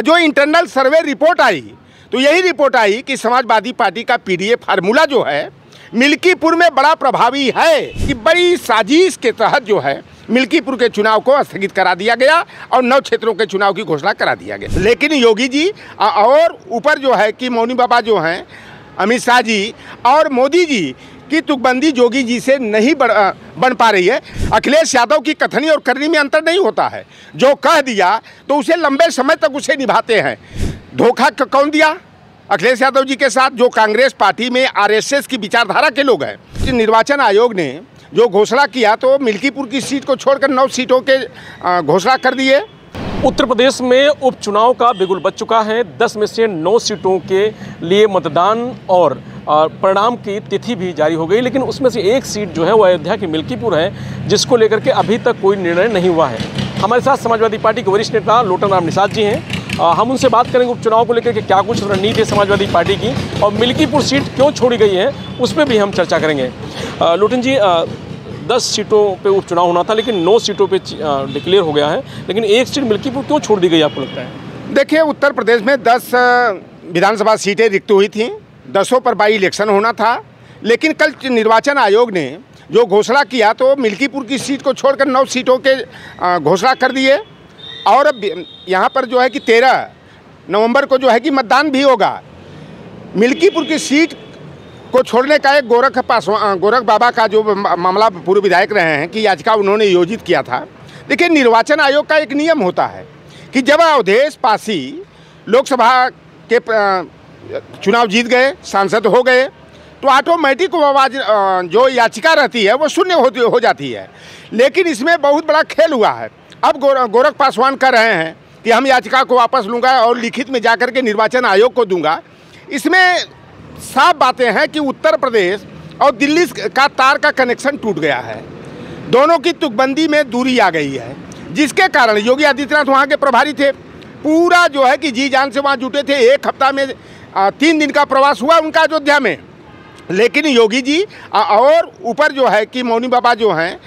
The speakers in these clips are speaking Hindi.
जो इंटरनल सर्वे रिपोर्ट आई तो यही रिपोर्ट आई कि समाजवादी पार्टी का पीडीए फार्मूला जो है मिल्कीपुर में बड़ा प्रभावी है कि बड़ी साजिश के तहत जो है मिल्कीपुर के चुनाव को स्थगित करा दिया गया और 9 क्षेत्रों के चुनाव की घोषणा करा दिया गया। लेकिन योगी जी और ऊपर जो है कि मौनी बाबा जो हैं अमित शाह जी और मोदी जी की तुकबंदी जोगी जी से नहीं बन पा रही है। अखिलेश यादव की कथनी और करनी में अंतर नहीं होता है। जो कह दिया तो उसे लंबे समय तक उसे निभाते हैं। धोखा कौन दिया? अखिलेश यादव जी के साथ जो कांग्रेस पार्टी में आरएसएस की विचारधारा के लोग हैं। निर्वाचन आयोग ने जो घोषणा किया तो मिल्कीपुर की सीट को छोड़कर 9 सीटों के घोषणा कर दिए। उत्तर प्रदेश में उपचुनाव का बिगुल बज चुका है। 10 में से 9 सीटों के लिए मतदान और परिणाम की तिथि भी जारी हो गई, लेकिन उसमें से एक सीट जो है वो अयोध्या की मिल्कीपुर है, जिसको लेकर के अभी तक कोई निर्णय नहीं हुआ है। हमारे साथ समाजवादी पार्टी के वरिष्ठ नेता लोटन राम निषाद जी हैं। हम उनसे बात करेंगे उपचुनाव को लेकर के क्या कुछ रणनीति है समाजवादी पार्टी की और मिल्कीपुर सीट क्यों छोड़ी गई है उस पर भी हम चर्चा करेंगे। लोटन जी, 10 सीटों पे उपचुनाव होना था लेकिन 9 सीटों पे डिक्लेयर हो गया है, लेकिन एक सीट मिल्कीपुर क्यों छोड़ दी गई आपको लगता है? देखिए, उत्तर प्रदेश में 10 विधानसभा सीटें रिक्त हुई थीं, 10 पर बाई इलेक्शन होना था। लेकिन कल निर्वाचन आयोग ने जो घोषणा किया तो मिल्कीपुर की सीट को छोड़कर 9 सीटों के घोषणा कर दिए। और अब यहाँ पर जो है कि 13 नवंबर को जो है कि मतदान भी होगा। मिल्कीपुर की सीट को छोड़ने का एक गोरख बाबा का जो मामला पूर्व विधायक रहे हैं कि याचिका उन्होंने योजित किया था। देखिए, निर्वाचन आयोग का एक नियम होता है कि जब अवधेश पासी लोकसभा के चुनाव जीत गए, सांसद हो गए, तो ऑटोमेटिक आवाज जो याचिका रहती है वो शून्य हो जाती है। लेकिन इसमें बहुत बड़ा खेल हुआ है। अब गोरख पासवान कह रहे हैं कि हम याचिका को वापस लूँगा और लिखित में जाकर के निर्वाचन आयोग को दूंगा। इसमें साफ बातें हैं कि उत्तर प्रदेश और दिल्ली का तार का कनेक्शन टूट गया है। दोनों की तुकबंदी में दूरी आ गई है, जिसके कारण योगी आदित्यनाथ वहाँ के प्रभारी थे, पूरा जो है कि जी जान से वहाँ जुटे थे। 1 हफ्ता में 3 दिन का प्रवास हुआ उनका अयोध्या में। लेकिन योगी जी और ऊपर जो है कि मौनी बाबा जो हैं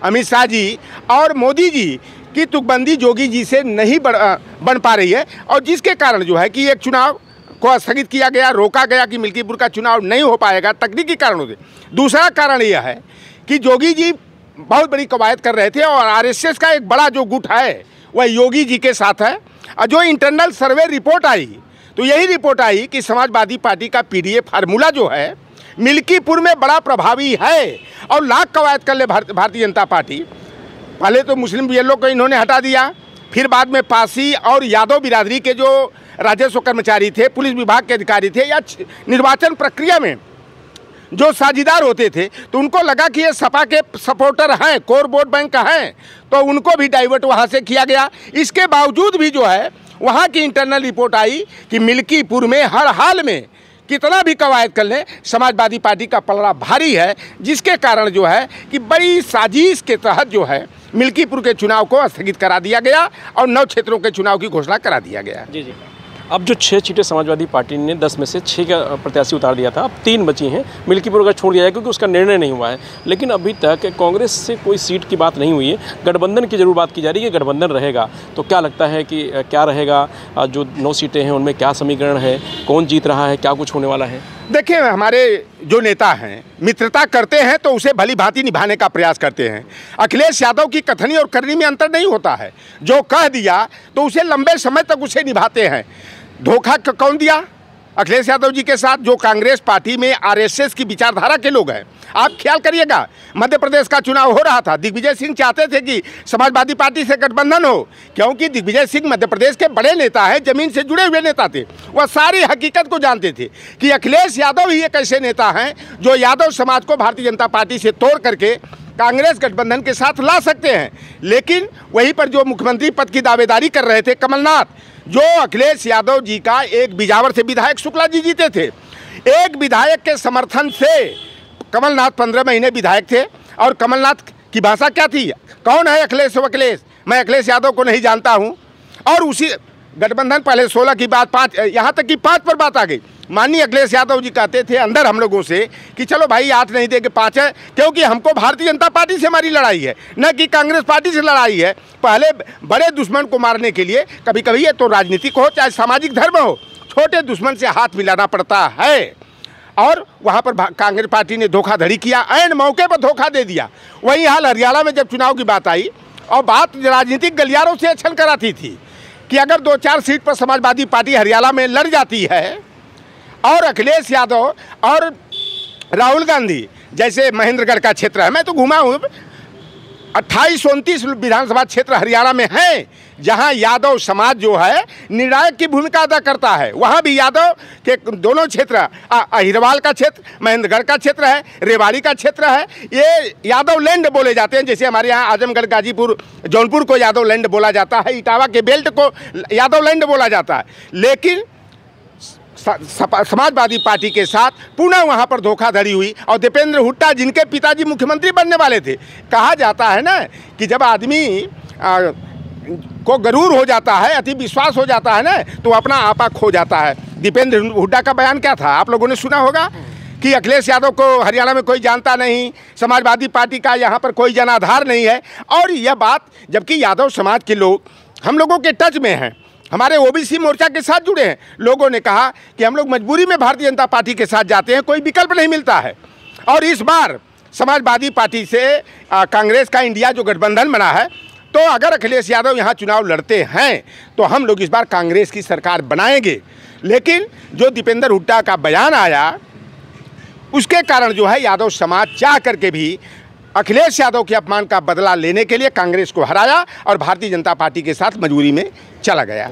अमित शाह जी और मोदी जी की तुकबंदी जोगी जी से नहीं बन पा रही है, और जिसके कारण जो है कि एक चुनाव को स्थगित किया गया, रोका गया कि मिल्कीपुर का चुनाव नहीं हो पाएगा तकनीकी कारणों से। दूसरा कारण यह है कि जोगी जी बहुत बड़ी कवायद कर रहे थे और आरएसएस का एक बड़ा जो गुट है वह योगी जी के साथ है। और जो इंटरनल सर्वे रिपोर्ट आई तो यही रिपोर्ट आई कि समाजवादी पार्टी का पीडीए फार्मूला जो है मिल्कीपुर में बड़ा प्रभावी है और लाख कवायद कर ले भारतीय जनता पार्टी। पहले तो मुस्लिम बीएलओ को इन्होंने हटा दिया, फिर बाद में पासी और यादव बिरादरी के जो राजस्व कर्मचारी थे, पुलिस विभाग के अधिकारी थे या निर्वाचन प्रक्रिया में जो साझीदार होते थे, तो उनको लगा कि ये सपा के सपोर्टर हैं, कोर वोट बैंक हैं, तो उनको भी डाइवर्ट वहाँ से किया गया। इसके बावजूद भी जो है वहाँ की इंटरनल रिपोर्ट आई कि मिल्कीपुर में हर हाल में कितना भी कवायद कर लें समाजवादी पार्टी का पलड़ा भारी है, जिसके कारण जो है कि बड़ी साजिश के तहत जो है मिल्कीपुर के चुनाव को स्थगित करा दिया गया और 9 क्षेत्रों के चुनाव की घोषणा करा दिया गया। जी जी। अब जो 6 सीटें समाजवादी पार्टी ने 10 में से 6 का प्रत्याशी उतार दिया था, अब 3 बची हैं। मिल्कीपुर का छोड़ दिया है क्योंकि उसका निर्णय नहीं हुआ है। लेकिन अभी तक कांग्रेस से कोई सीट की बात नहीं हुई है। गठबंधन की जरूर बात की जा रही है कि गठबंधन रहेगा, तो क्या लगता है कि क्या रहेगा? जो 9 सीटें हैं उनमें क्या समीकरण है, कौन जीत रहा है, क्या कुछ होने वाला है? देखिए, हमारे जो नेता हैं मित्रता करते हैं तो उसे भली भांति निभाने का प्रयास करते हैं। अखिलेश यादव की कथनी और करनी में अंतर नहीं होता है। जो कह दिया तो उसे लंबे समय तक उसे निभाते हैं। धोखा कौन दिया? अखिलेश यादव जी के साथ जो कांग्रेस पार्टी में आरएसएस की विचारधारा के लोग हैं। आप ख्याल करिएगा, मध्य प्रदेश का चुनाव हो रहा था, दिग्विजय सिंह चाहते थे कि समाजवादी पार्टी से गठबंधन हो, क्योंकि दिग्विजय सिंह मध्य प्रदेश के बड़े नेता हैं, जमीन से जुड़े हुए नेता थे। वह सारी हकीकत को जानते थे कि अखिलेश यादव ही एक ऐसे नेता हैं जो यादव समाज को भारतीय जनता पार्टी से तोड़ करके कांग्रेस गठबंधन के साथ ला सकते हैं। लेकिन वहीं पर जो मुख्यमंत्री पद की दावेदारी कर रहे थे कमलनाथ, जो अखिलेश यादव जी का एक बिजावर से विधायक शुक्ला जी जीते थे, एक विधायक के समर्थन से कमलनाथ 15 महीने विधायक थे। और कमलनाथ की भाषा क्या थी? कौन है अखिलेश? मैं अखिलेश यादव को नहीं जानता हूं। और उसी गठबंधन पहले 16 की बात 5, यहाँ तक कि 5 पर बात आ गई। माननीय अखिलेश यादव जी कहते थे अंदर हम लोगों से कि चलो भाई 8 नहीं देंगे 5 है, क्योंकि हमको भारतीय जनता पार्टी से हमारी लड़ाई है, न कि कांग्रेस पार्टी से लड़ाई है। पहले बड़े दुश्मन को मारने के लिए कभी कभी ये तो राजनीतिक हो चाहे सामाजिक धर्म हो, छोटे दुश्मन से हाथ मिलाना पड़ता है। और वहाँ पर कांग्रेस पार्टी ने धोखाधड़ी किया, ऐन मौके पर धोखा दे दिया। वही हाल हरियाणा में जब चुनाव की बात आई और बात राजनीतिक गलियारों से छल कराती थी कि अगर 2-4 सीट पर समाजवादी पार्टी हरियाणा में लड़ जाती है और अखिलेश यादव और राहुल गांधी, जैसे महेंद्रगढ़ का क्षेत्र है, मैं तो घूमा हूँ, 28-29 विधानसभा क्षेत्र हरियाणा में हैं जहां यादव समाज जो है निर्णायक की भूमिका अदा करता है। वहां भी यादव के दोनों क्षेत्र, अहिरवाल का क्षेत्र, महेंद्रगढ़ का क्षेत्र है, रेवाड़ी का क्षेत्र है, ये यादव लैंड बोले जाते हैं। जैसे हमारे यहाँ आजमगढ़, गाजीपुर, जौनपुर को यादव लैंड बोला जाता है, इटावा के बेल्ट को यादव लैंड बोला जाता है। लेकिन समाजवादी पार्टी के साथ पुनः वहां पर धोखाधड़ी हुई और दीपेंद्र हुड्डा जिनके पिताजी मुख्यमंत्री बनने वाले थे, कहा जाता है ना कि जब आदमी को गरूर हो जाता है, अति विश्वास हो जाता है ना, तो अपना आपा खो जाता है। दीपेंद्र हुड्डा का बयान क्या था, आप लोगों ने सुना होगा कि अखिलेश यादव को हरियाणा में कोई जानता नहीं, समाजवादी पार्टी का यहाँ पर कोई जनाधार नहीं है। और यह बात जबकि यादव समाज के लोग हम लोगों के टच में हैं, हमारे ओबीसी मोर्चा के साथ जुड़े हैं, लोगों ने कहा कि हम लोग मजबूरी में भारतीय जनता पार्टी के साथ जाते हैं, कोई विकल्प नहीं मिलता है। और इस बार समाजवादी पार्टी से कांग्रेस का इंडिया जो गठबंधन बना है, तो अगर अखिलेश यादव यहाँ चुनाव लड़ते हैं तो हम लोग इस बार कांग्रेस की सरकार बनाएंगे। लेकिन जो दीपेंद्र हुड्डा का बयान आया उसके कारण जो है यादव समाज चाह करके भी अखिलेश यादव के अपमान का बदला लेने के लिए कांग्रेस को हराया और भारतीय जनता पार्टी के साथ मजबूरी में चला गया।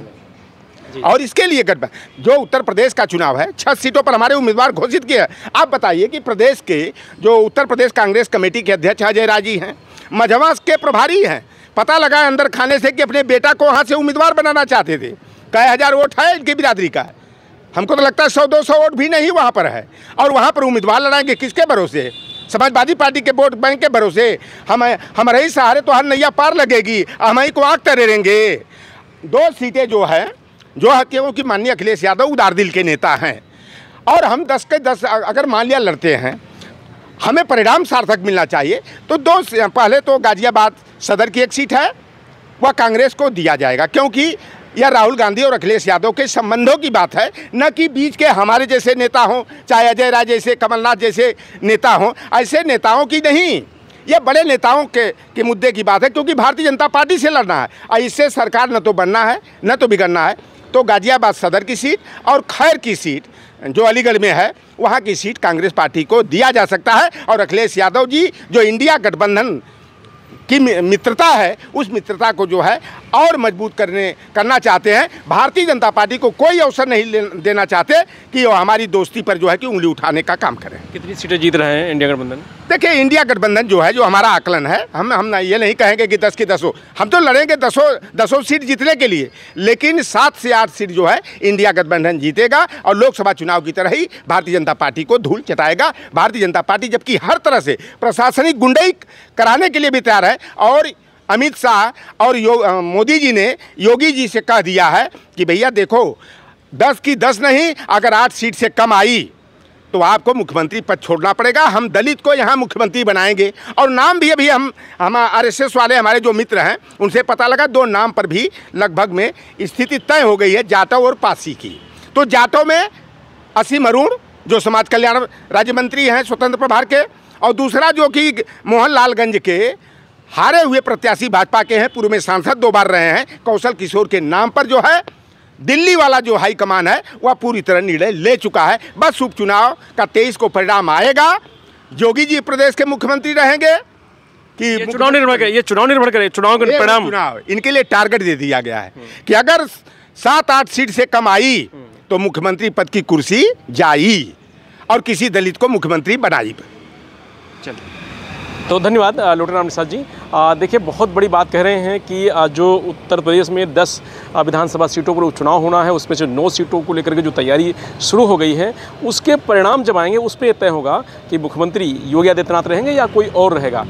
और इसके लिए जो उत्तर प्रदेश का चुनाव है, 6 सीटों पर हमारे उम्मीदवार घोषित किए। आप बताइए कि प्रदेश के जो उत्तर प्रदेश कांग्रेस कमेटी के अध्यक्ष अजय राजी हैं, मझवा के प्रभारी हैं, पता लगा अंदर खाने से कि अपने बेटा को वहाँ से उम्मीदवार बनाना चाहते थे। कई हज़ार वोट है इनकी बिरादरी का, हमको तो लगता है 100-200 वोट भी नहीं वहाँ पर है। और वहाँ पर उम्मीदवार लड़ाएंगे किसके भरोसे? समाजवादी पार्टी के वोट बैंक के भरोसे। हमारे ही सहारे तो हर नैया पार लगेगी, हम ही को आग तरेंगे। 2 सीटें जो है क्योंकि माननीय अखिलेश यादव उदार दिल के नेता हैं और हम 10 के 10 अगर मान लिया लड़ते हैं, हमें परिणाम सार्थक मिलना चाहिए। तो पहले तो गाजियाबाद सदर की एक सीट है, वह कांग्रेस को दिया जाएगा, क्योंकि यह राहुल गांधी और अखिलेश यादव के संबंधों की बात है, न कि बीच के हमारे जैसे नेता हों, चाहे अजय राय जैसे, कमलनाथ जैसे नेता हों, ऐसे नेताओं की नहीं। यह बड़े नेताओं के मुद्दे की बात है, क्योंकि भारतीय जनता पार्टी से लड़ना है और इससे सरकार न तो बनना है न तो बिगड़ना है। तो गाजियाबाद सदर की सीट और खैर की सीट जो अलीगढ़ में है, वहाँ की सीट कांग्रेस पार्टी को दिया जा सकता है। और अखिलेश यादव जी जो इंडिया गठबंधन की मित्रता है, उस मित्रता को जो है और मजबूत करना चाहते हैं। भारतीय जनता पार्टी को कोई अवसर नहीं देना चाहते कि वो हमारी दोस्ती पर जो है कि उंगली उठाने का काम करें। कितनी सीटें जीत रहे हैं इंडिया गठबंधन? देखिए, इंडिया गठबंधन जो है, जो हमारा आकलन है, हम ये नहीं कहेंगे कि 10 की 10, हम तो लड़ेंगे 10 सीट जीतने के लिए, लेकिन 7 से 8 सीट जो है इंडिया गठबंधन जीतेगा और लोकसभा चुनाव की तरह ही भारतीय जनता पार्टी को धूल चटाएगा। भारतीय जनता पार्टी जबकि हर तरह से प्रशासनिक गुंडाई कराने के लिए भी तैयार है। और अमित शाह और मोदी जी ने योगी जी से कह दिया है कि भैया देखो, 10 की 10 नहीं, अगर 8 सीट से कम आई तो आपको मुख्यमंत्री पद छोड़ना पड़ेगा, हम दलित को यहाँ मुख्यमंत्री बनाएंगे। और नाम भी अभी हम RSS वाले हमारे जो मित्र हैं उनसे पता लगा, 2 नाम पर भी लगभग में स्थिति तय हो गई है, जाटव और पासी की। तो जाटव में असीम अरुण जो समाज कल्याण राज्य मंत्री हैं स्वतंत्र प्रभार के, और दूसरा जो कि मोहनलालगंज के हारे हुए प्रत्याशी भाजपा के हैं, पूर्व में सांसद 2 बार रहे हैं, कौशल किशोर के नाम पर जो है दिल्ली वाला जो हाईकमान है वह पूरी तरह निर्णय ले चुका है। बस उपचुनाव का 23 को परिणाम आएगा, योगी जी प्रदेश के मुख्यमंत्री रहेंगे कि ये चुनाव निर्भर करे चुनाव के परिणाम, इनके लिए टारगेट दे दिया गया है कि अगर 7-8 सीट से कम आई तो मुख्यमंत्री पद की कुर्सी जाई और किसी दलित को मुख्यमंत्री बनाई। चलिए, तो धन्यवाद लोटेराम निषाद जी। देखिए, बहुत बड़ी बात कह रहे हैं कि जो उत्तर प्रदेश में 10 विधानसभा सीटों पर उपचुनाव होना है, उसमें से 9 सीटों को लेकर के जो तैयारी शुरू हो गई है, उसके परिणाम जब आएंगे उस पर तय होगा कि मुख्यमंत्री योगी आदित्यनाथ रहेंगे या कोई और रहेगा।